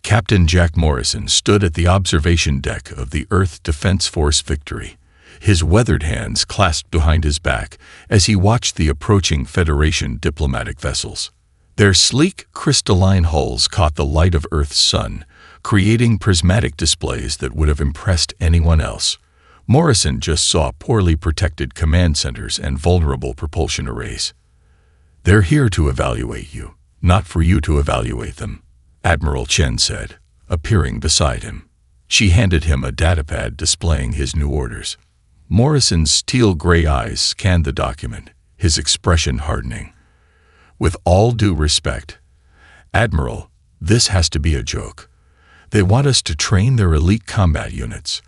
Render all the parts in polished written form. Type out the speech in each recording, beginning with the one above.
Captain Jack Morrison stood at the observation deck of the Earth Defense Force Victory, his weathered hands clasped behind his back as he watched the approaching Federation diplomatic vessels. Their sleek, crystalline hulls caught the light of Earth's sun, creating prismatic displays that would have impressed anyone else. Morrison just saw poorly protected command centers and vulnerable propulsion arrays. "They're here to evaluate you, not for you to evaluate them," Admiral Chen said, appearing beside him. She handed him a datapad displaying his new orders. Morrison's steel-gray eyes scanned the document, his expression hardening. "With all due respect, Admiral, this has to be a joke. They want us to train their elite combat units.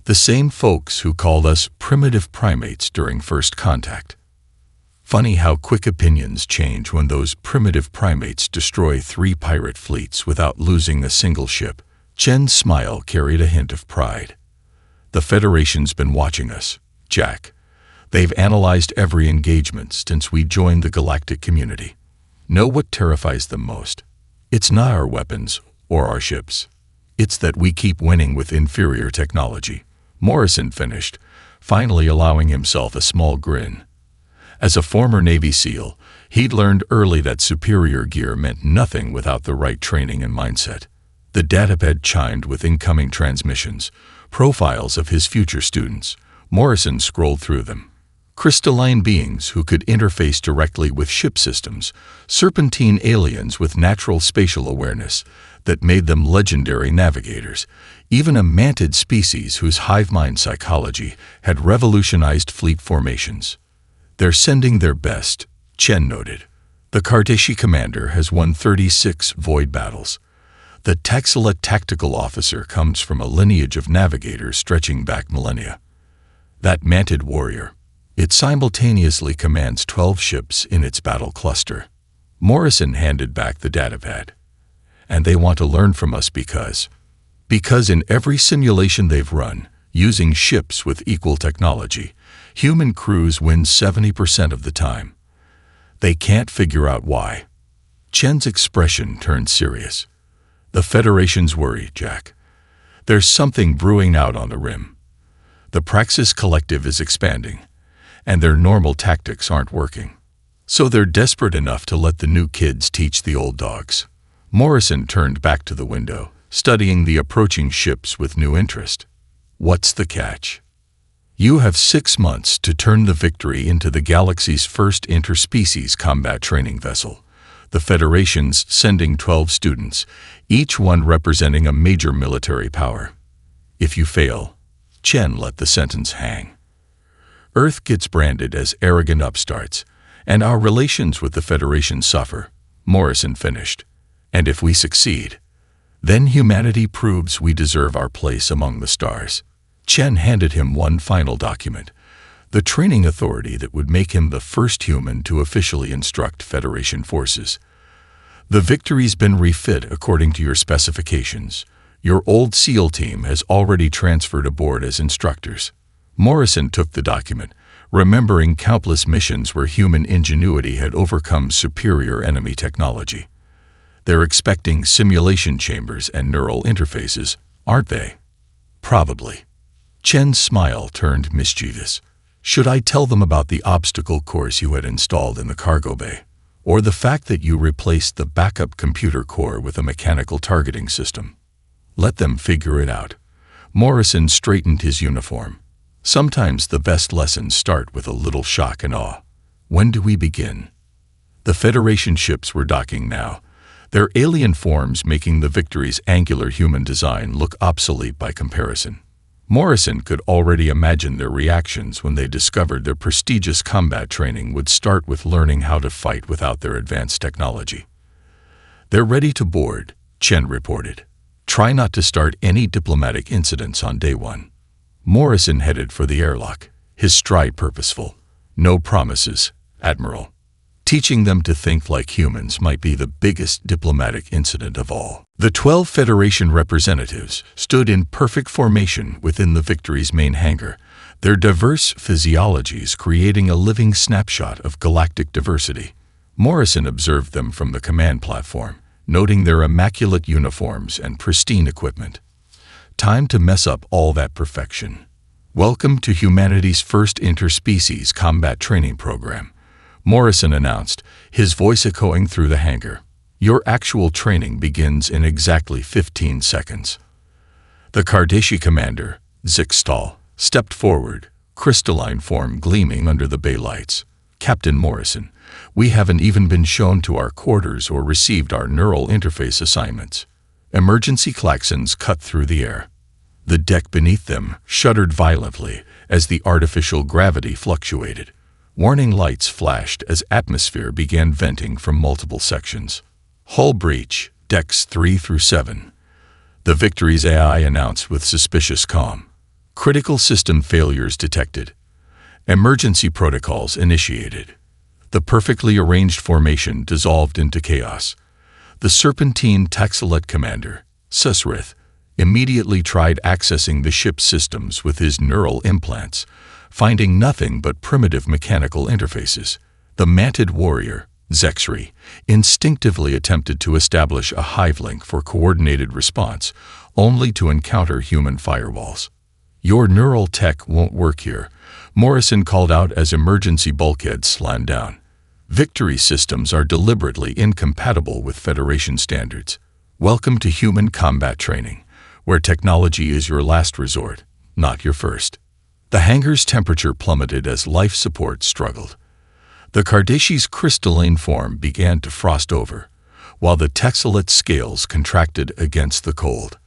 The same folks who called us primitive primates during first contact. Funny how quick opinions change when those primitive primates destroy 3 pirate fleets without losing a single ship." Chen's smile carried a hint of pride. "The Federation's been watching us, Jack. They've analyzed every engagement since we joined the Galactic community. Know what terrifies them most? It's not our weapons or our ships. It's that we keep winning with inferior technology." Morrison finished, finally allowing himself a small grin. As a former Navy SEAL, he'd learned early that superior gear meant nothing without the right training and mindset. The datapad chimed with incoming transmissions, profiles of his future students. Morrison scrolled through them. Crystalline beings who could interface directly with ship systems, serpentine aliens with natural spatial awareness that made them legendary navigators, even a mantid species whose hive mind psychology had revolutionized fleet formations. "They're sending their best," Chen noted. "The Cardashi commander has won 36 void battles. The Taxila tactical officer comes from a lineage of navigators stretching back millennia. That mantid warrior, it simultaneously commands 12 ships in its battle cluster." Morrison handed back the datapad. "And they want to learn from us because in every simulation they've run, using ships with equal technology, human crews win 70% of the time. They can't figure out why." Chen's expression turned serious. "The Federation's worried, Jack. There's something brewing out on the rim. The Praxis Collective is expanding, and their normal tactics aren't working. So they're desperate enough to let the new kids teach the old dogs." Morrison turned back to the window, studying the approaching ships with new interest. "What's the catch? You have 6 months to turn the Victory into the galaxy's first interspecies combat training vessel. The Federation's sending 12 students, each one representing a major military power. If you fail," Chen let the sentence hang, "Earth gets branded as arrogant upstarts, and our relations with the Federation suffer." Morrison finished. "And if we succeed, then humanity proves we deserve our place among the stars." Chen handed him one final document, the training authority that would make him the first human to officially instruct Federation forces. "The Victory's been refit according to your specifications. Your old SEAL team has already transferred aboard as instructors." Morrison took the document, remembering countless missions where human ingenuity had overcome superior enemy technology. "They're expecting simulation chambers and neural interfaces, aren't they?" "Probably." Chen's smile turned mischievous. "Should I tell them about the obstacle course you had installed in the cargo bay? Or the fact that you replaced the backup computer core with a mechanical targeting system? Let them figure it out." Morrison straightened his uniform. "Sometimes the best lessons start with a little shock and awe. When do we begin?" The Federation ships were docking now, their alien forms making the Victory's angular human design look obsolete by comparison. Morrison could already imagine their reactions when they discovered their prestigious combat training would start with learning how to fight without their advanced technology. "They're ready to board," Chen reported. "Try not to start any diplomatic incidents on day 1. Morrison headed for the airlock, his stride purposeful. "No promises, Admiral. Teaching them to think like humans might be the biggest diplomatic incident of all." The 12 Federation representatives stood in perfect formation within the Victory's main hangar, their diverse physiologies creating a living snapshot of galactic diversity. Morrison observed them from the command platform, noting their immaculate uniforms and pristine equipment. Time to mess up all that perfection. Welcome to humanity's first interspecies combat training program, Morrison announced, his voice echoing through the hangar. Your actual training begins in exactly 15 seconds. The Cardassian commander, Zixtal, stepped forward, crystalline form gleaming under the bay lights. Captain Morrison, we haven't even been shown to our quarters or received our neural interface assignments. Emergency klaxons cut through the air. The deck beneath them shuddered violently as the artificial gravity fluctuated. Warning lights flashed as atmosphere began venting from multiple sections. Hull breach, decks 3 through 7. The Victory's AI announced with suspicious calm. Critical system failures detected. Emergency protocols initiated. The perfectly arranged formation dissolved into chaos. The Serpentine Taxolet commander, Susrith, immediately tried accessing the ship's systems with his neural implants, finding nothing but primitive mechanical interfaces. The Manted warrior, Zexri, instinctively attempted to establish a hive link for coordinated response, only to encounter human firewalls. Your neural tech won't work here, Morrison called out as emergency bulkheads slammed down. Victory systems are deliberately incompatible with Federation standards. Welcome to human combat training, where technology is your last resort, not your first. The hangar's temperature plummeted as life support struggled. The Cardassian's crystalline form began to frost over, while the Texelet's scales contracted against the cold.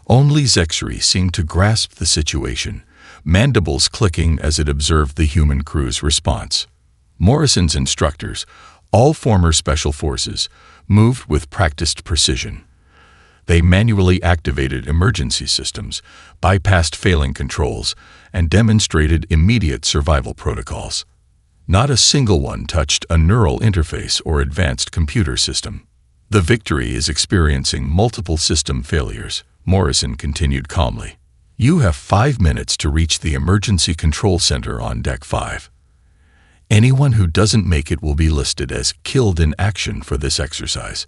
Only Zexri seemed to grasp the situation, mandibles clicking as it observed the human crew's response. Morrison's instructors, all former special forces, moved with practiced precision. They manually activated emergency systems, bypassed failing controls, and demonstrated immediate survival protocols. Not a single one touched a neural interface or advanced computer system. The Victory is experiencing multiple system failures, Morrison continued calmly. You have 5 minutes to reach the emergency control center on Deck 5. Anyone who doesn't make it will be listed as killed in action for this exercise.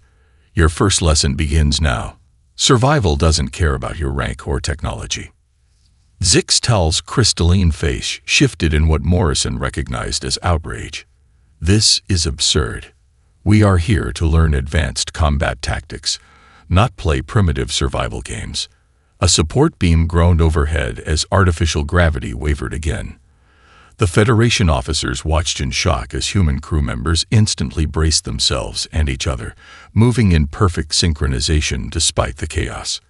Your first lesson begins now. Survival doesn't care about your rank or technology. Zixtal's crystalline face shifted in what Morrison recognized as outrage. This is absurd. We are here to learn advanced combat tactics, not play primitive survival games. A support beam groaned overhead as artificial gravity wavered again. The Federation officers watched in shock as human crew members instantly braced themselves and each other, moving in perfect synchronization despite the chaos.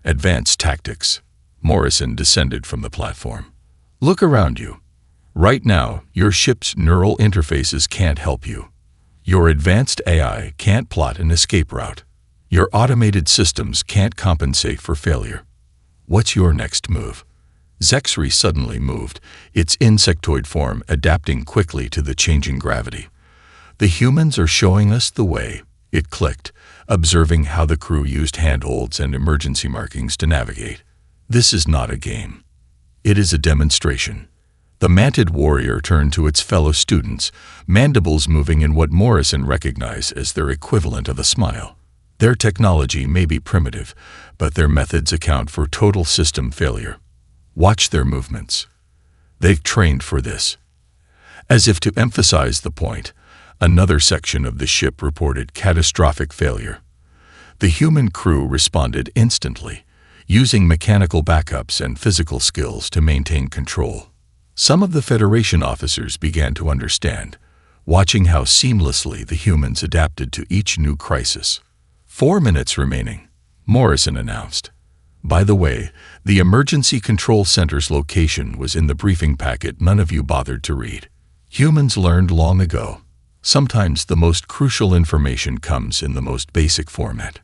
Advanced tactics. Morrison descended from the platform. Look around you. Right now, your ship's neural interfaces can't help you. Your advanced AI can't plot an escape route. Your automated systems can't compensate for failure. What's your next move? Zexri suddenly moved, its insectoid form adapting quickly to the changing gravity. The humans are showing us the way, it clicked, observing how the crew used handholds and emergency markings to navigate. This is not a game. It is a demonstration. The Manted warrior turned to its fellow students, mandibles moving in what Morrison recognized as their equivalent of a smile. Their technology may be primitive, but their methods account for total system failure. Watch their movements. They've trained for this. As if to emphasize the point, another section of the ship reported catastrophic failure. The human crew responded instantly, using mechanical backups and physical skills to maintain control. Some of the Federation officers began to understand, watching how seamlessly the humans adapted to each new crisis. 4 minutes remaining, Morrison announced. By the way, the emergency control center's location was in the briefing packet none of you bothered to read. Humans learned long ago. Sometimes the most crucial information comes in the most basic format.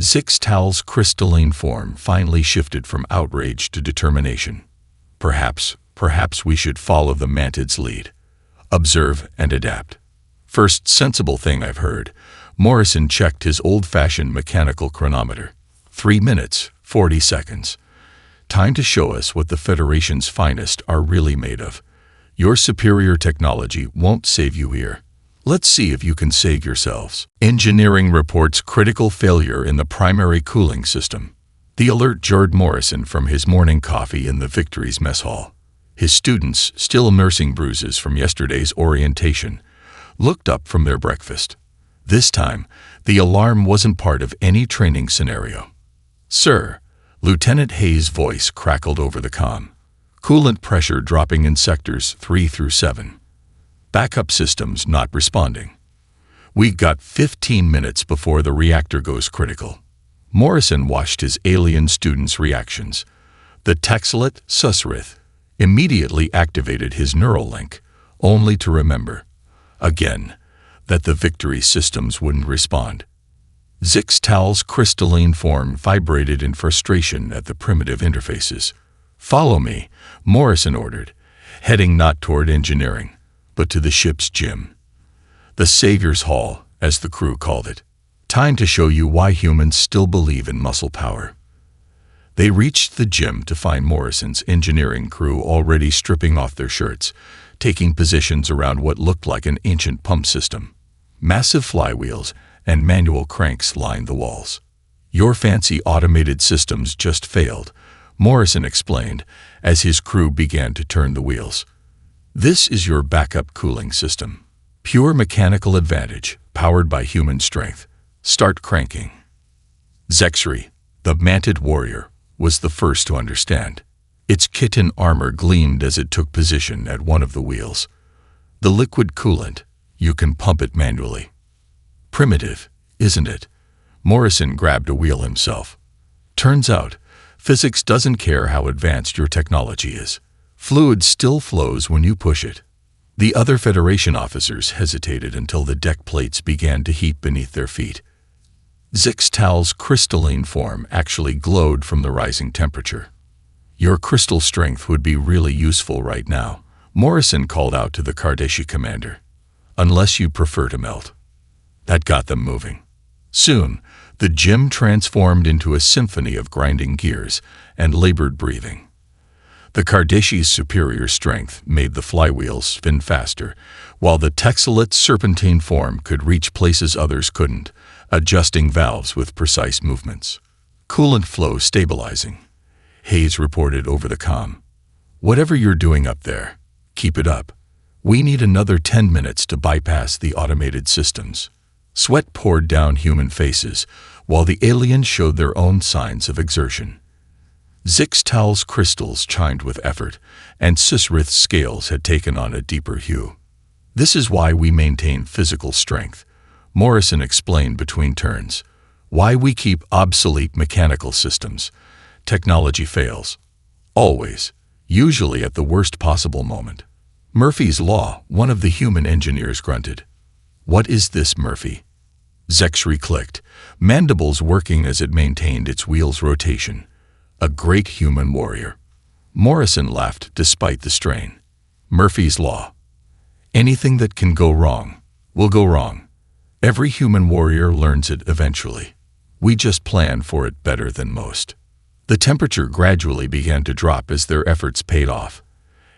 Zixtal's crystalline form finally shifted from outrage to determination. Perhaps we should follow the Manted's lead. Observe and adapt. First sensible thing I've heard. Morrison checked his old-fashioned mechanical chronometer. 3 minutes, 40 seconds. Time to show us what the Federation's finest are really made of. Your superior technology won't save you here. Let's see if you can save yourselves. Engineering reports critical failure in the primary cooling system. The alert jarred Morrison from his morning coffee in the Victory's mess hall. His students, still nursing bruises from yesterday's orientation, looked up from their breakfast. This time, the alarm wasn't part of any training scenario. "Sir," Lieutenant Hayes' voice crackled over the comm. "Coolant pressure dropping in sectors 3 through 7. Backup systems not responding. We got 15 minutes before the reactor goes critical." Morrison watched his alien students' reactions. The Texelit Susrith immediately activated his neural link, only to remember, again, that the Victory systems wouldn't respond. Zixtal's crystalline form vibrated in frustration at the primitive interfaces. "Follow me," Morrison ordered, heading not toward engineering, but to the ship's gym. The Savior's Hall, as the crew called it. Time to show you why humans still believe in muscle power. They reached the gym to find Morrison's engineering crew already stripping off their shirts, taking positions around what looked like an ancient pump system. Massive flywheels and manual cranks lined the walls. "Your fancy automated systems just failed," Morrison explained as his crew began to turn the wheels. "This is your backup cooling system. Pure mechanical advantage, powered by human strength. Start cranking." Zexri, the manted warrior, was the first to understand. Its kitten armor gleamed as it took position at one of the wheels. "The liquid coolant, you can pump it manually." "Primitive, isn't it?" Morrison grabbed a wheel himself. "Turns out, physics doesn't care how advanced your technology is. Fluid still flows when you push it." The other Federation officers hesitated until the deck plates began to heat beneath their feet. Zixtal's crystalline form actually glowed from the rising temperature. "Your crystal strength would be really useful right now," Morrison called out to the Cardassian commander. "Unless you prefer to melt." That got them moving. Soon, the gym transformed into a symphony of grinding gears and labored breathing. The Cardassian's superior strength made the flywheels spin faster, while the Texelit serpentine form could reach places others couldn't, adjusting valves with precise movements. "Coolant flow stabilizing," Hayes reported over the comm. "Whatever you're doing up there, keep it up. We need another 10 minutes to bypass the automated systems." Sweat poured down human faces, while the aliens showed their own signs of exertion. Zixtal's crystals chimed with effort, and Susrith's scales had taken on a deeper hue. "This is why we maintain physical strength," Morrison explained between turns. "Why we keep obsolete mechanical systems. Technology fails. Always. Usually at the worst possible moment." "Murphy's Law," one of the human engineers grunted. "What is this, Murphy?" Zexri clicked, mandibles working as it maintained its wheel's rotation. "A great human warrior." Morrison laughed despite the strain. "Murphy's Law. Anything that can go wrong will go wrong. Every human warrior learns it eventually. We just plan for it better than most." The temperature gradually began to drop as their efforts paid off.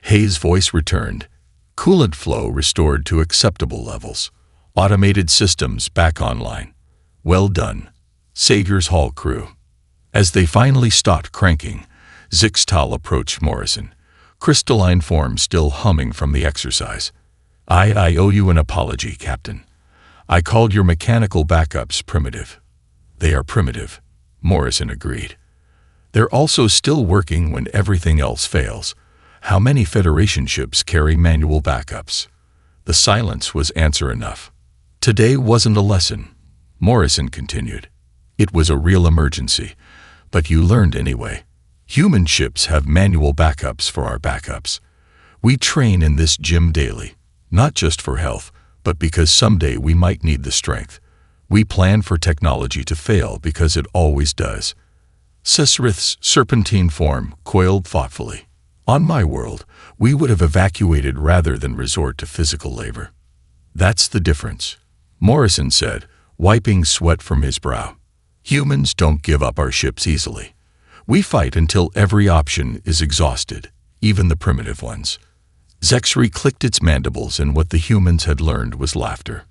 Hayes' voice returned. Coolant flow restored to acceptable levels. Automated systems back online. "Well done, Savior's Hall crew." As they finally stopped cranking, Zixtal approached Morrison, crystalline form still humming from the exercise. I owe you an apology, Captain. I called your mechanical backups primitive." "They are primitive," Morrison agreed. "They're also still working when everything else fails. How many Federation ships carry manual backups?" The silence was answer enough. "Today wasn't a lesson," Morrison continued. "It was a real emergency, but you learned anyway. Human ships have manual backups for our backups. We train in this gym daily, not just for health, but because someday we might need the strength. We plan for technology to fail because it always does." Susrith's serpentine form coiled thoughtfully. "On my world, we would have evacuated rather than resort to physical labor." "That's the difference," Morrison said, wiping sweat from his brow. "Humans don't give up our ships easily. We fight until every option is exhausted, even the primitive ones." Zexri clicked its mandibles, and what the humans had learned was laughter.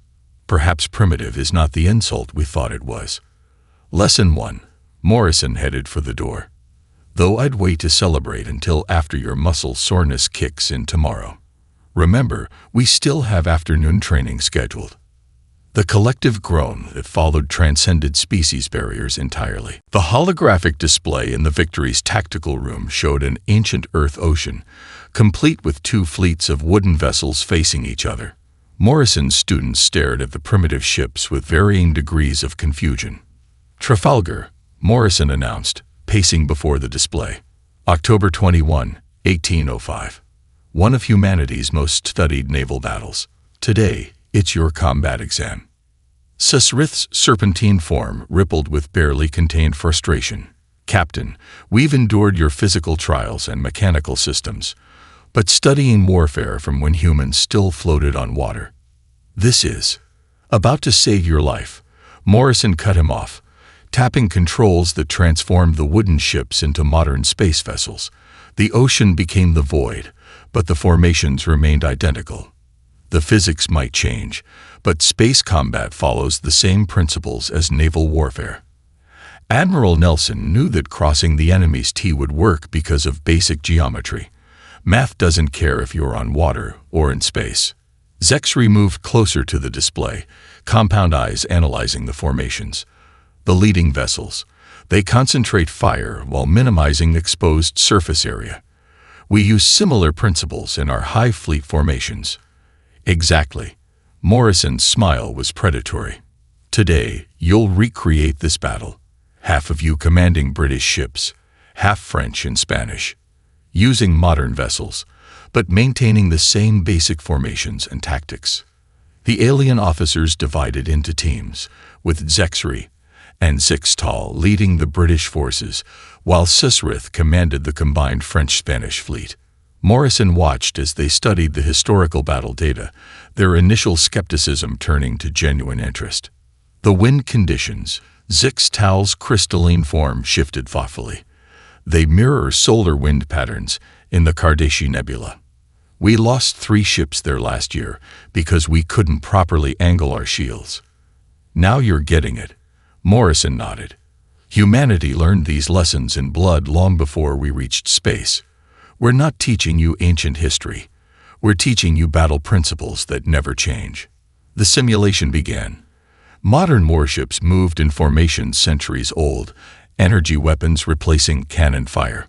Perhaps primitive is not the insult we thought it was. Lesson 1. Morrison headed for the door. Though I'd wait to celebrate until after your muscle soreness kicks in tomorrow. Remember, we still have afternoon training scheduled. The collective groan that followed transcended species barriers entirely. The holographic display in the Victory's tactical room showed an ancient Earth ocean, complete with 2 fleets of wooden vessels facing each other. Morrison's students stared at the primitive ships with varying degrees of confusion. Trafalgar, Morrison announced, pacing before the display. October 21, 1805. One of humanity's most studied naval battles. Today, it's your combat exam. Sisrith's serpentine form rippled with barely contained frustration. Captain, we've endured your physical trials and mechanical systems, but studying warfare from when humans still floated on water. This is about to save your life. Morrison cut him off, tapping controls that transformed the wooden ships into modern space vessels. The ocean became the void, but the formations remained identical. The physics might change, but space combat follows the same principles as naval warfare. Admiral Nelson knew that crossing the enemy's T would work because of basic geometry. Math doesn't care if you're on water or in space. Zexri moved closer to the display, compound eyes analyzing the formations. The leading vessels. They concentrate fire while minimizing exposed surface area. We use similar principles in our high fleet formations. Exactly. Morrison's smile was predatory. Today, you'll recreate this battle. Half of you commanding British ships, half French and Spanish. Using modern vessels, but maintaining the same basic formations and tactics. The alien officers divided into teams, with Zexri and Zixtal leading the British forces, while Sisrith commanded the combined French-Spanish fleet. Morrison watched as they studied the historical battle data, their initial skepticism turning to genuine interest. The wind conditions, Zixtal's crystalline form shifted thoughtfully. They mirror solar wind patterns in the Cardassian Nebula. We lost 3 ships there last year because we couldn't properly angle our shields. Now you're getting it. Morrison nodded. Humanity learned these lessons in blood long before we reached space. We're not teaching you ancient history. We're teaching you battle principles that never change. The simulation began. Modern warships moved in formations centuries old, energy weapons replacing cannon fire.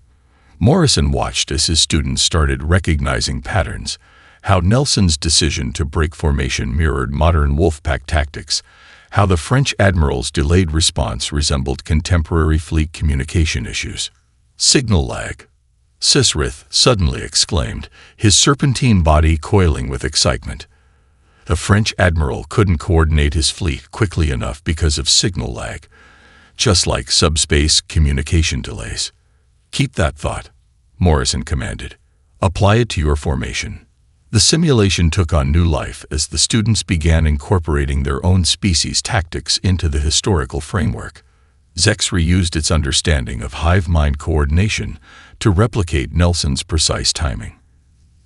Morrison watched as his students started recognizing patterns, how Nelson's decision to break formation mirrored modern wolfpack tactics, how the French admiral's delayed response resembled contemporary fleet communication issues. Signal lag. Sisrith suddenly exclaimed, his serpentine body coiling with excitement. The French admiral couldn't coordinate his fleet quickly enough because of signal lag, just like subspace communication delays. Keep that thought, Morrison commanded. Apply it to your formation. The simulation took on new life as the students began incorporating their own species' tactics into the historical framework. Zexri used its understanding of hive mind coordination to replicate Nelson's precise timing.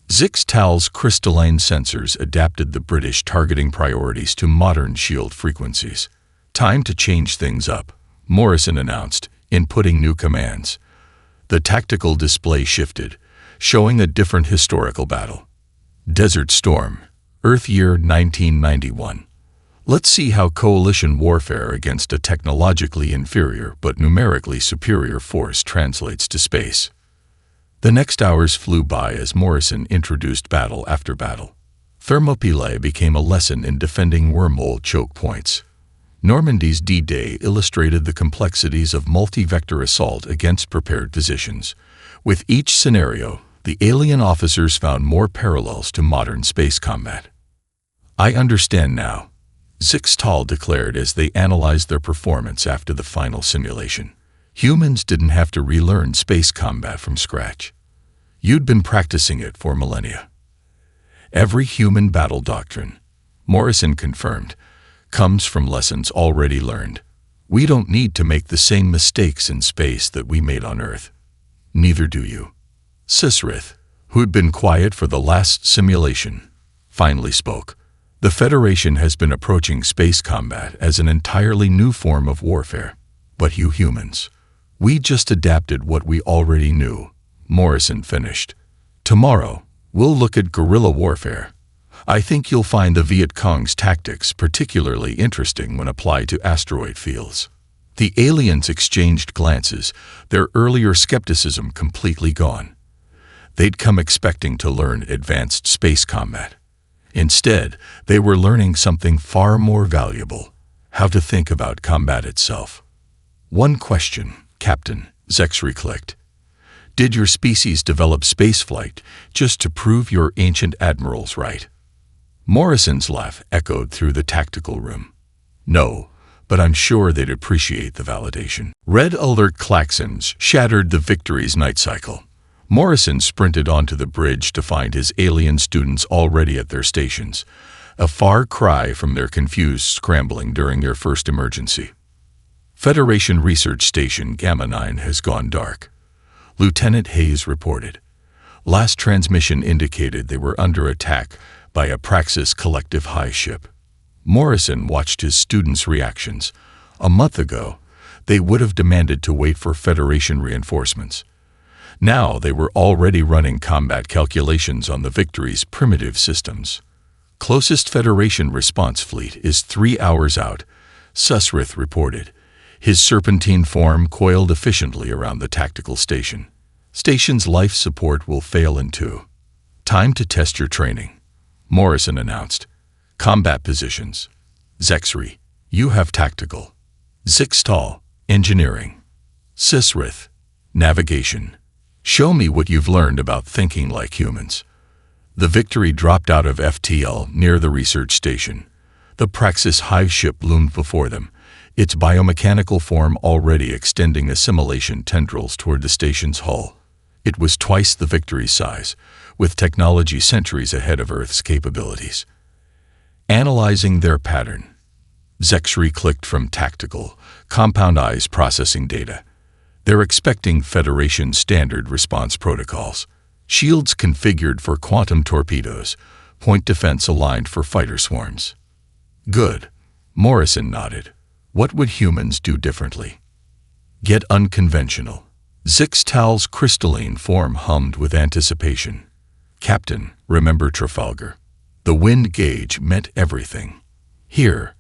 Zixtal's crystalline sensors adapted the British targeting priorities to modern shield frequencies. Time to change things up, Morrison announced, inputting new commands. The tactical display shifted, showing a different historical battle. Desert Storm, Earth Year 1991. Let's see how coalition warfare against a technologically inferior but numerically superior force translates to space. The next hours flew by as Morrison introduced battle after battle. Thermopylae became a lesson in defending wormhole choke points. Normandy's D-Day illustrated the complexities of multi-vector assault against prepared positions. With each scenario, the alien officers found more parallels to modern space combat. I understand now, Zixtal declared as they analyzed their performance after the final simulation. Humans didn't have to relearn space combat from scratch. You'd been practicing it for millennia. Every human battle doctrine, Morrison confirmed, comes from lessons already learned. We don't need to make the same mistakes in space that we made on Earth. Neither do you. Sisrith, who'd been quiet for the last simulation, finally spoke. The Federation has been approaching space combat as an entirely new form of warfare. But you humans, we just adapted what we already knew, Morrison finished. Tomorrow, we'll look at guerrilla warfare. I think you'll find the Viet Cong's tactics particularly interesting when applied to asteroid fields. The aliens exchanged glances, their earlier skepticism completely gone. They'd come expecting to learn advanced space combat. Instead, they were learning something far more valuable: how to think about combat itself. One question, Captain, Zexry clicked. Did your species develop spaceflight just to prove your ancient admirals right? Morrison's laugh echoed through the tactical room. No, but I'm sure they'd appreciate the validation. Red alert klaxons shattered the Victory's night cycle. Morrison sprinted onto the bridge to find his alien students already at their stations, a far cry from their confused scrambling during their first emergency. Federation Research Station Gamma 9 has gone dark, Lieutenant Hayes reported. Last transmission indicated they were under attack by a Praxis collective high ship. Morrison watched his students' reactions. A month ago, they would have demanded to wait for Federation reinforcements. Now they were already running combat calculations on the Victory's primitive systems. Closest Federation response fleet is 3 hours out, Susrith reported. His serpentine form coiled efficiently around the tactical station. Station's life support will fail in 2. Time to test your training, Morrison announced. Combat positions. Zexry, you have tactical. Zixtal, engineering. Susrith, navigation. Show me what you've learned about thinking like humans. The Victory dropped out of FTL near the research station. The Praxis hive ship loomed before them, its biomechanical form already extending assimilation tendrils toward the station's hull. It was twice the Victory's size, with technology centuries ahead of Earth's capabilities. Analyzing their pattern. Zexry clicked from tactical, compound eyes processing data. They're expecting Federation standard response protocols. Shields configured for quantum torpedoes, point defense aligned for fighter swarms. Good. Morrison nodded. What would humans do differently? Get unconventional. Zixtal's crystalline form hummed with anticipation. Captain, remember Trafalgar. The wind gauge meant everything. Here,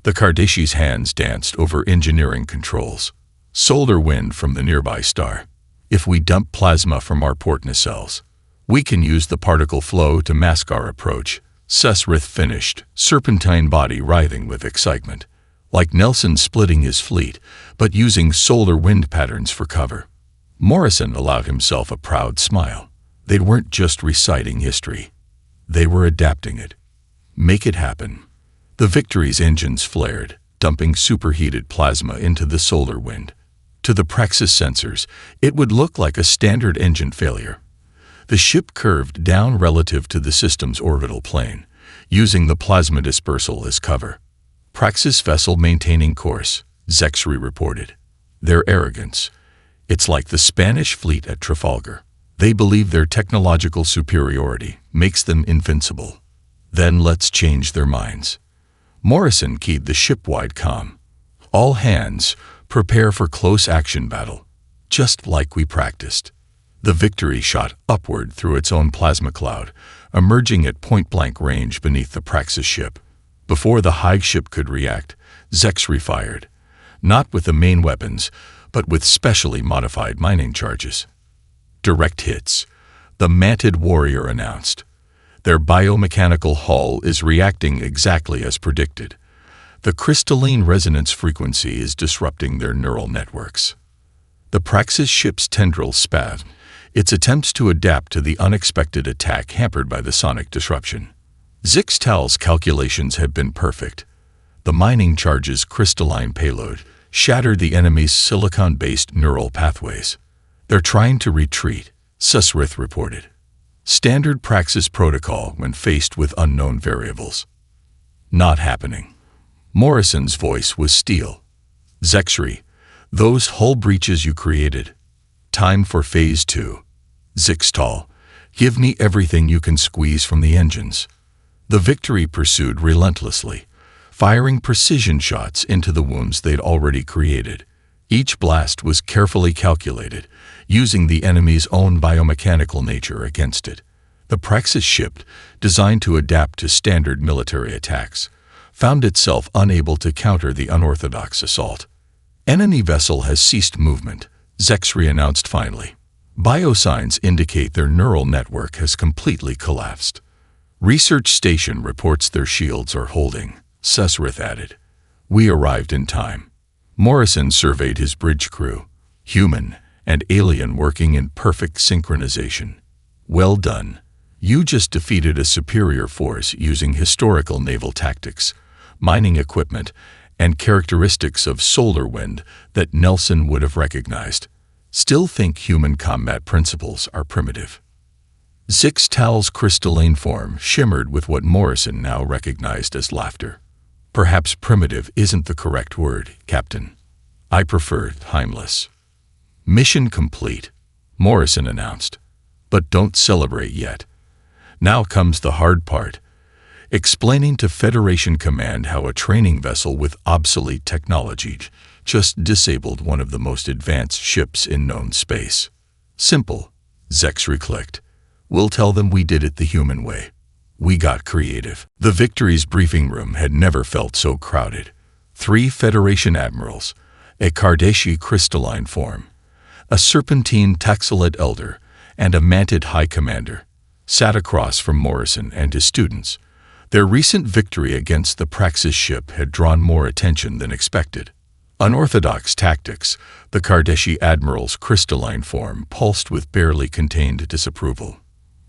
the Kardashi's hands danced over engineering controls. Solar wind from the nearby star. If we dump plasma from our port nacelles, we can use the particle flow to mask our approach. Susrith finished, serpentine body writhing with excitement, like Nelson splitting his fleet, but using solar wind patterns for cover. Morrison allowed himself a proud smile. They weren't just reciting history. They were adapting it. Make it happen. The Victory's engines flared, dumping superheated plasma into the solar wind. To the Praxis sensors, it would look like a standard engine failure. The ship curved down relative to the system's orbital plane, using the plasma dispersal as cover. Praxis vessel maintaining course, Zexry reported. Their arrogance. It's like the Spanish fleet at Trafalgar. They believe their technological superiority makes them invincible. Then let's change their minds. Morrison keyed the ship-wide comm. All hands, prepare for close action battle, just like we practiced. The Victory shot upward through its own plasma cloud, emerging at point-blank range beneath the Praxis ship. Before the hive ship could react, Zexry fired, not with the main weapons, but with specially modified mining charges. Direct hits, the Manted Warrior announced. Their biomechanical hull is reacting exactly as predicted. The crystalline resonance frequency is disrupting their neural networks. The Praxis ship's tendrils spasmed, its attempts to adapt to the unexpected attack hampered by the sonic disruption. Zixtal's calculations had been perfect. The mining charge's crystalline payload shattered the enemy's silicon-based neural pathways. They're trying to retreat, Susrith reported. Standard Praxis protocol when faced with unknown variables. Not happening. Morrison's voice was steel. Zexry, those hull breaches you created. Time for Phase 2. Zixtal, Give me everything you can squeeze from the engines. The Victory pursued relentlessly, firing precision shots into the wounds they'd already created. Each blast was carefully calculated, using the enemy's own biomechanical nature against it. The Praxis ship, designed to adapt to standard military attacks, found itself unable to counter the unorthodox assault. Enemy vessel has ceased movement, Zexri announced finally. Biosigns indicate their neural network has completely collapsed. Research station reports their shields are holding, Sesrith added. We arrived in time. Morrison surveyed his bridge crew, human and alien working in perfect synchronization. Well done. You just defeated a superior force using historical naval tactics, mining equipment, and characteristics of solar wind that Nelson would have recognized. Still think human combat principles are primitive. Zixtal's crystalline form shimmered with what Morrison now recognized as laughter. Perhaps primitive isn't the correct word, Captain. I prefer timeless. Mission complete, Morrison announced. But don't celebrate yet. Now comes the hard part. Explaining to Federation Command how a training vessel with obsolete technology just disabled one of the most advanced ships in known space. Simple, Zexri clicked. We'll tell them we did it the human way. We got creative. The Victory's briefing room had never felt so crowded. 3 Federation admirals, a Cardashi crystalline form, a serpentine Taxolite elder, and a mantid high commander sat across from Morrison and his students. Their recent victory against the Praxis ship had drawn more attention than expected. Unorthodox tactics, the Cardashi admiral's crystalline form pulsed with barely contained disapproval.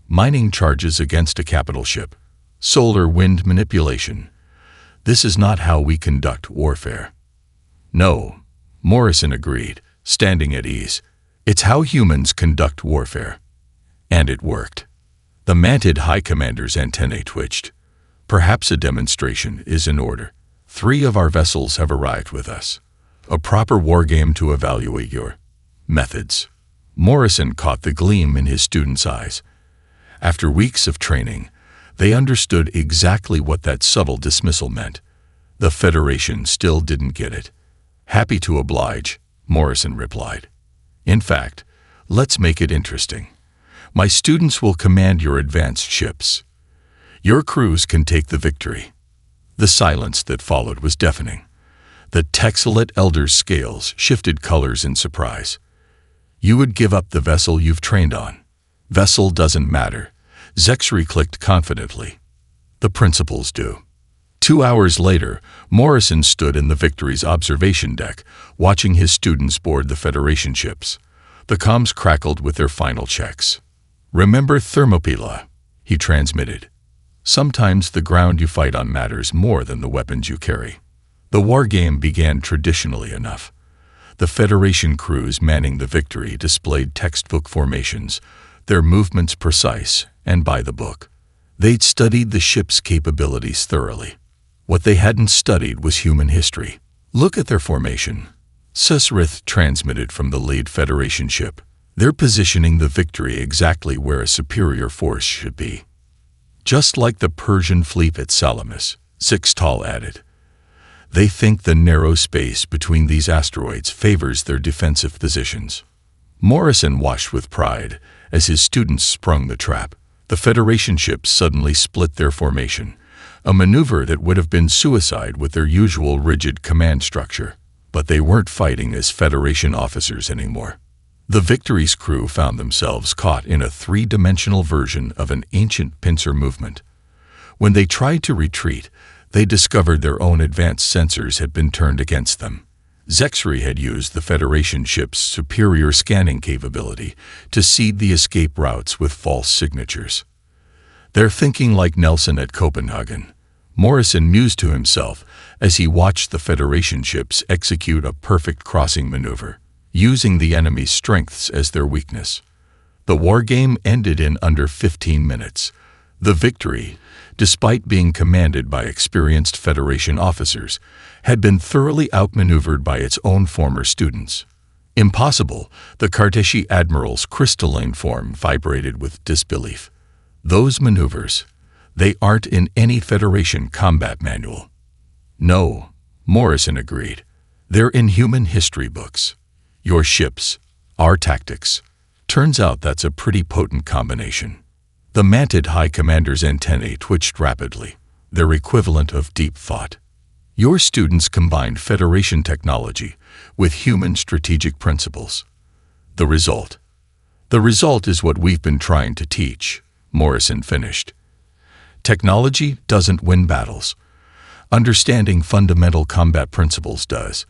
Mining charges against a capital ship. Solar wind manipulation. This is not how we conduct warfare. No, Morrison agreed, standing at ease. It's how humans conduct warfare. And it worked. The mantid high commander's antennae twitched. Perhaps a demonstration is in order. 3 of our vessels have arrived with us. A proper wargame to evaluate your methods. Morrison caught the gleam in his students' eyes. After weeks of training, they understood exactly what that subtle dismissal meant. The Federation still didn't get it. Happy to oblige, Morrison replied. In fact, let's make it interesting. My students will command your advanced ships. Your crews can take the victory. The silence that followed was deafening. The Taxolite elder's scales shifted colors in surprise. You would give up the vessel you've trained on. Vessel doesn't matter, Zexri clicked confidently. The principles do. 2 hours later, Morrison stood in the Victory's observation deck, watching his students board the Federation ships. The comms crackled with their final checks. Remember Thermopylae, he transmitted. Sometimes the ground you fight on matters more than the weapons you carry. The war game began traditionally enough. The Federation crews manning the Victory displayed textbook formations, their movements precise and by the book. They'd studied the ship's capabilities thoroughly. What they hadn't studied was human history. Look at their formation. Sesrith transmitted from the lead Federation ship. They're positioning the Victory exactly where a superior force should be. Just like the Persian fleet at Salamis, Zixtal added. They think the narrow space between these asteroids favors their defensive positions. Morrison washed with pride as his students sprung the trap. The Federation ships suddenly split their formation, a maneuver that would have been suicide with their usual rigid command structure. But they weren't fighting as Federation officers anymore. The Victory's crew found themselves caught in a 3-dimensional version of an ancient pincer movement. When they tried to retreat, they discovered their own advanced sensors had been turned against them. Zexri had used the Federation ship's superior scanning capability to seed the escape routes with false signatures. They're thinking like Nelson at Copenhagen, Morrison mused to himself as he watched the Federation ships execute a perfect crossing maneuver, using the enemy's strengths as their weakness. The war game ended in under 15 minutes. The Victory, despite being commanded by experienced Federation officers, had been thoroughly outmaneuvered by its own former students. Impossible. The Cardassian admiral's crystalline form vibrated with disbelief. Those maneuvers, they aren't in any Federation combat manual. No, Morrison agreed. They're in human history books. Your ships, our tactics. Turns out that's a pretty potent combination. The Mantid High Commander's antennae twitched rapidly, their equivalent of deep thought. Your students combined Federation technology with human strategic principles. The result? The result is what we've been trying to teach, Morrison finished. Technology doesn't win battles. Understanding fundamental combat principles does.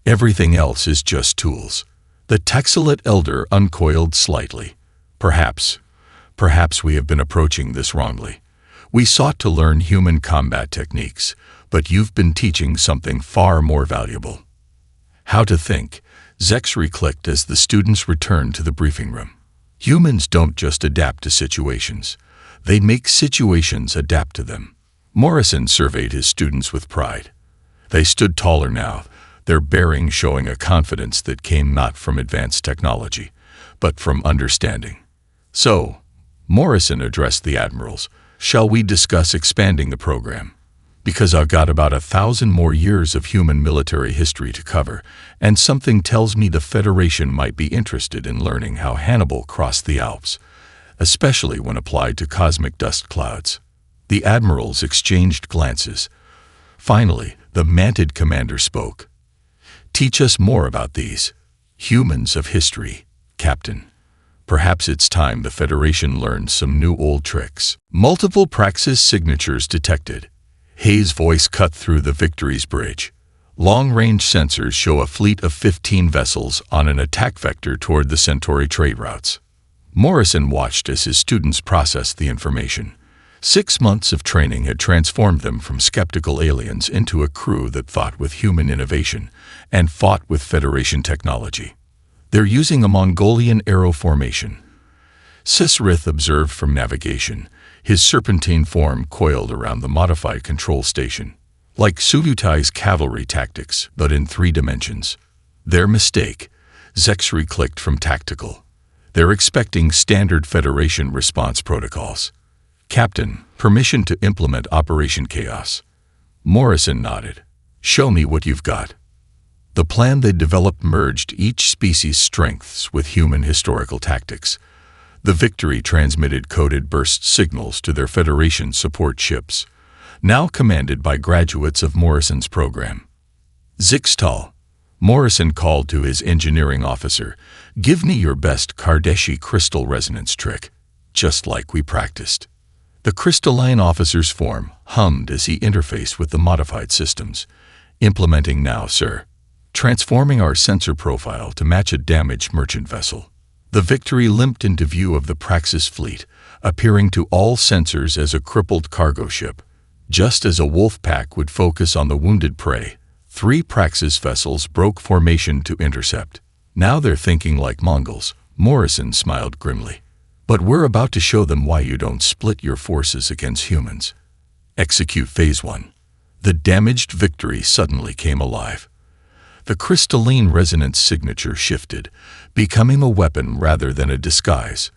Everything else is just tools. The Texelite elder uncoiled slightly. Perhaps we have been approaching this wrongly. We sought to learn human combat techniques, but you've been teaching something far more valuable. How to think, Zexry clicked as the students returned to the briefing room. Humans don't just adapt to situations. They make situations adapt to them. Morrison surveyed his students with pride. They stood taller now, their bearing showing a confidence that came not from advanced technology, but from understanding. So, Morrison addressed the admirals, shall we discuss expanding the program? Because I've got about 1,000 more years of human military history to cover, and something tells me the Federation might be interested in learning how Hannibal crossed the Alps, especially when applied to cosmic dust clouds. The admirals exchanged glances. Finally, the Mantid commander spoke. Teach us more about these humans of history, Captain. Perhaps it's time the Federation learned some new old tricks. Multiple Praxis signatures detected. Hayes' voice cut through the Victory's bridge. Long-range sensors show a fleet of 15 vessels on an attack vector toward the Centauri trade routes. Morrison watched as his students processed the information. 6 months of training had transformed them from skeptical aliens into a crew that thought with human innovation and fought with Federation technology. They're using a Mongolian arrow formation. Sisrith observed from navigation, his serpentine form coiled around the modified control station. Like Suvutai's cavalry tactics, but in 3 dimensions. Their mistake, Zexry clicked from tactical. They're expecting standard Federation response protocols. Captain, permission to implement Operation Chaos. Morrison nodded. Show me what you've got. The plan they developed merged each species' strengths with human historical tactics. The Victory transmitted coded burst signals to their Federation support ships, now commanded by graduates of Morrison's program. Zixtal, Morrison called to his engineering officer, give me your best Cardassian crystal resonance trick, just like we practiced. The crystalline officer's form hummed as he interfaced with the modified systems. Implementing now, sir. Transforming our sensor profile to match a damaged merchant vessel. The Victory limped into view of the Praxis fleet, appearing to all sensors as a crippled cargo ship. Just as a wolf pack would focus on the wounded prey, 3 Praxis vessels broke formation to intercept. Now they're thinking like Mongols, Morrison smiled grimly. But we're about to show them why you don't split your forces against humans. Execute Phase 1. The damaged Victory suddenly came alive. The crystalline resonance signature shifted, becoming a weapon rather than a disguise.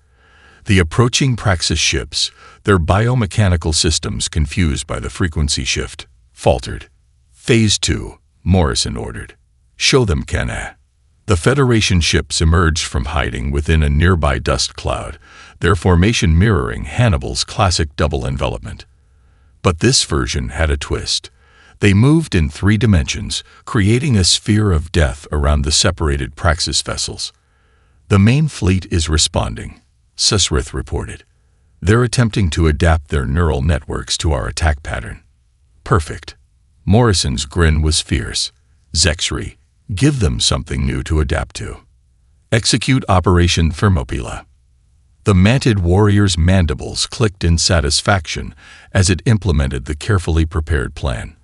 The approaching Praxis ships, their biomechanical systems confused by the frequency shift, faltered. Phase 2, Morrison ordered. Show them, Kenna. The Federation ships emerged from hiding within a nearby dust cloud, their formation mirroring Hannibal's classic double envelopment. But this version had a twist. They moved in 3 dimensions, creating a sphere of death around the separated Praxis vessels. The main fleet is responding, Sisrith reported. They're attempting to adapt their neural networks to our attack pattern. Perfect. Morrison's grin was fierce. Zexry, give them something new to adapt to. Execute Operation Thermopyla. The Mantid warrior's mandibles clicked in satisfaction as it implemented the carefully prepared plan.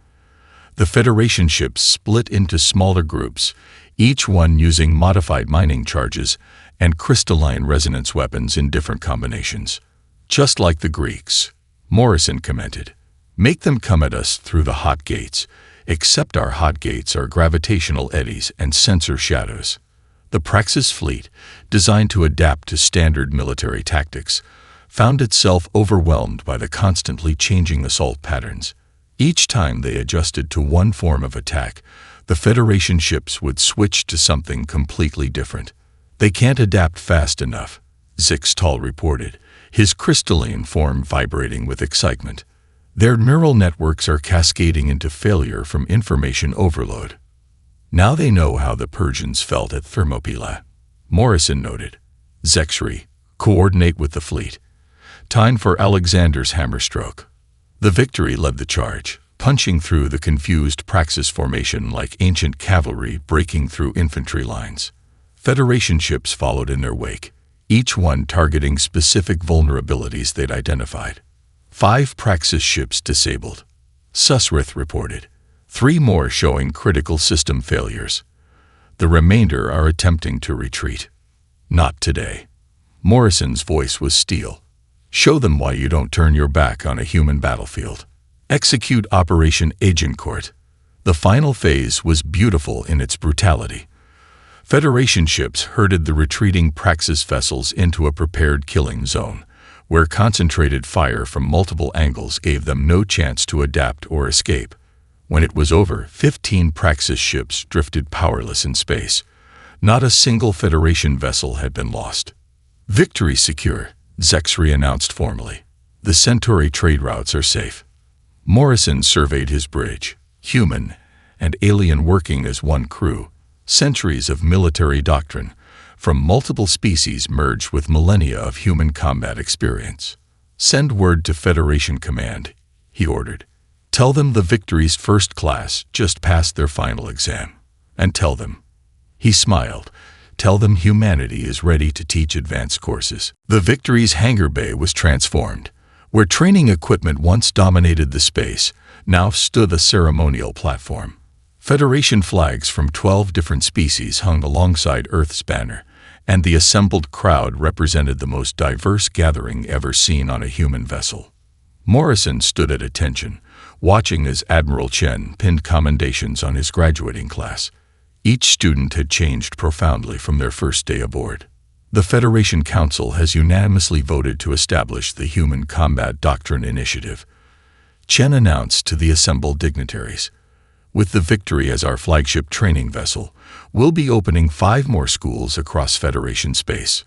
The Federation ships split into smaller groups, each one using modified mining charges and crystalline resonance weapons in different combinations. Just like the Greeks, Morrison commented. Make them come at us through the hot gates, except our hot gates are gravitational eddies and sensor shadows. The The Praxis fleet, designed to adapt to standard military tactics, found itself overwhelmed by the constantly changing assault patterns. Each time they adjusted to one form of attack, the Federation ships would switch to something completely different. "They can't adapt fast enough," Zixtal reported, his crystalline form vibrating with excitement. "Their neural networks are cascading into failure from information overload." "Now they know how the Persians felt at Thermopylae," Morrison noted. "Zexri, coordinate with the fleet. Time for Alexander's hammerstroke." The Victory led the charge, punching through the confused Praxis formation like ancient cavalry breaking through infantry lines. Federation ships followed in their wake, each one targeting specific vulnerabilities they'd identified. 5 Praxis ships disabled, Susrith reported, 3 more showing critical system failures. The remainder are attempting to retreat. "Not today." Morrison's voice was steel. "Show them why you don't turn your back on a human battlefield. Execute Operation Agincourt." The final phase was beautiful in its brutality. Federation ships herded the retreating Praxis vessels into a prepared killing zone, where concentrated fire from multiple angles gave them no chance to adapt or escape. When it was over, 15 Praxis ships drifted powerless in space. Not a single Federation vessel had been lost. "Victory secure," Zexri announced formally. "The Centauri trade routes are safe." Morrison surveyed his bridge, human and alien working as one crew. Centuries of military doctrine from multiple species merged with millennia of human combat experience. "Send word to Federation Command," he ordered. "Tell them the Victory's first class just passed their final exam. And tell them," he smiled, "tell them humanity is ready to teach advanced courses." The Victory's hangar bay was transformed. Where training equipment once dominated the space, now stood a ceremonial platform. Federation flags from 12 different species hung alongside Earth's banner, and the assembled crowd represented the most diverse gathering ever seen on a human vessel. Morrison stood at attention, watching as Admiral Chen pinned commendations on his graduating class. Each student had changed profoundly from their first day aboard. "The Federation Council has unanimously voted to establish the Human Combat Doctrine Initiative," Chen announced to the assembled dignitaries. "With the Victory as our flagship training vessel, we'll be opening 5 more schools across Federation space."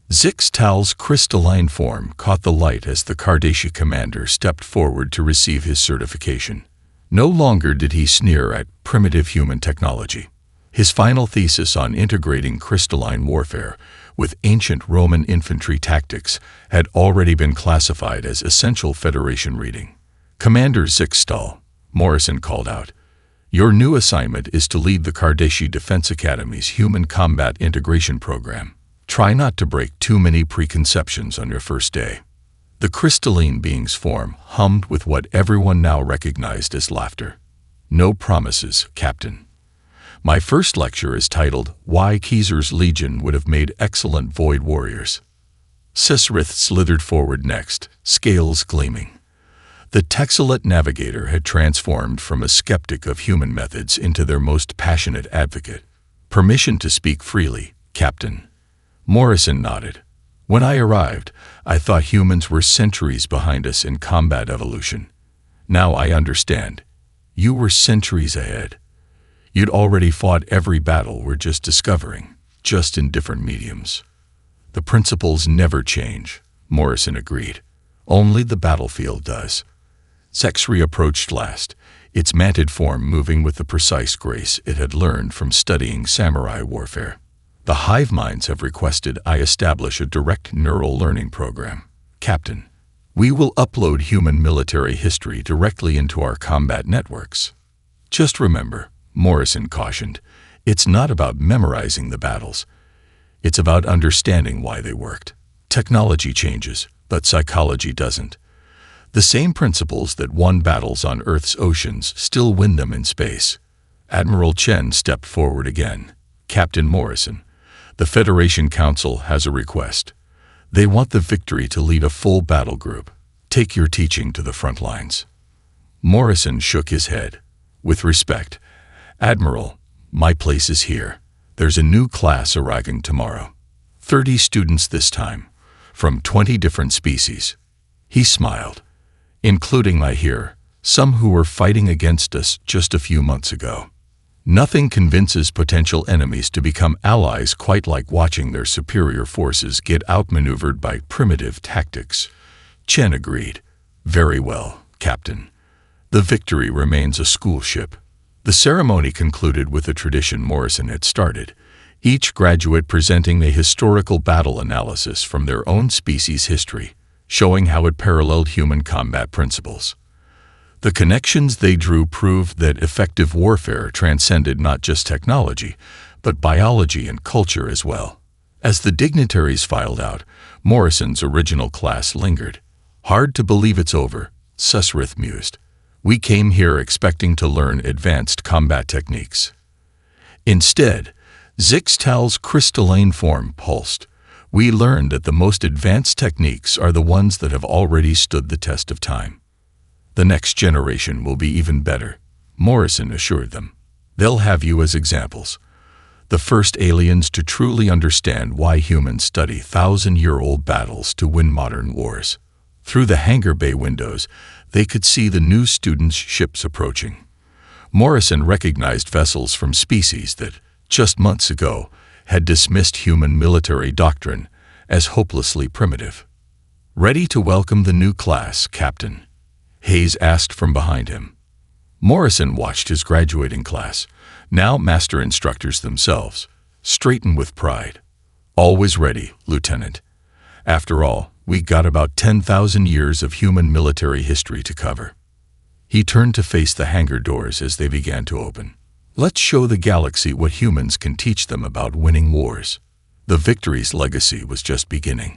Zixtal's crystalline form caught the light as the Cardassian commander stepped forward to receive his certification. No longer did he sneer at primitive human technology. His final thesis on integrating crystalline warfare with ancient Roman infantry tactics had already been classified as essential Federation reading. "Commander Zixtal," Morrison called out, "your new assignment is to lead the Cardassian Defense Academy's Human Combat Integration Program. Try not to break too many preconceptions on your first day." The crystalline being's form hummed with what everyone now recognized as laughter. "No promises, Captain. My first lecture is titled, 'Why Keezer's Legion Would Have Made Excellent Void Warriors.'" Susrith slithered forward next, scales gleaming. The Texelite navigator had transformed from a skeptic of human methods into their most passionate advocate. "Permission to speak freely, Captain." Morrison nodded. "When I arrived, I thought humans were centuries behind us in combat evolution. Now I understand. You were centuries ahead. You'd already fought every battle we're just discovering, just in different mediums." "The principles never change," Morrison agreed. "Only the battlefield does." Zexri approached last, its manted form moving with the precise grace it had learned from studying samurai warfare. "The hive minds have requested I establish a direct neural learning program. Captain, we will upload human military history directly into our combat networks. Just remember," Morrison cautioned, "it's not about memorizing the battles. It's about understanding why they worked. Technology changes, but psychology doesn't. The same principles that won battles on Earth's oceans still win them in space." Admiral Chen stepped forward again. "Captain Morrison, the Federation Council has a request. They want the Victory to lead a full battle group. Take your teaching to the front lines." Morrison shook his head. "With respect, Admiral, my place is here. There's a new class arriving tomorrow. 30 students this time, from 20 different species. He smiled, including, I hear, some who were fighting against us just a few months ago. Nothing convinces potential enemies to become allies quite like watching their superior forces get outmaneuvered by primitive tactics. Chen agreed. Very well, Captain. The Victory remains a school ship. The ceremony concluded with a tradition Morrison had started, each graduate presenting a historical battle analysis from their own species' history, showing how it paralleled human combat principles. The connections they drew proved that effective warfare transcended not just technology, but biology and culture as well. As the dignitaries filed out, Morrison's original class lingered. Hard to believe it's over, Susrith mused. We came here expecting to learn advanced combat techniques. Instead, Zixtal's crystalline form pulsed. We learned that the most advanced techniques are the ones that have already stood the test of time. The next generation will be even better, Morrison assured them. They'll have you as examples. The first aliens to truly understand why humans study thousand-year-old battles to win modern wars. Through the hangar bay windows, they could see the new students' ships approaching. Morrison recognized vessels from species that, just months ago, had dismissed human military doctrine as hopelessly primitive. Ready to welcome the new class, Captain? Hayes asked from behind him. Morrison watched his graduating class, now master instructors themselves, straighten with pride. Always ready, Lieutenant. After all, we got about 10,000 years of human military history to cover. He turned to face the hangar doors as they began to open. Let's show the galaxy what humans can teach them about winning wars. The Victory's legacy was just beginning.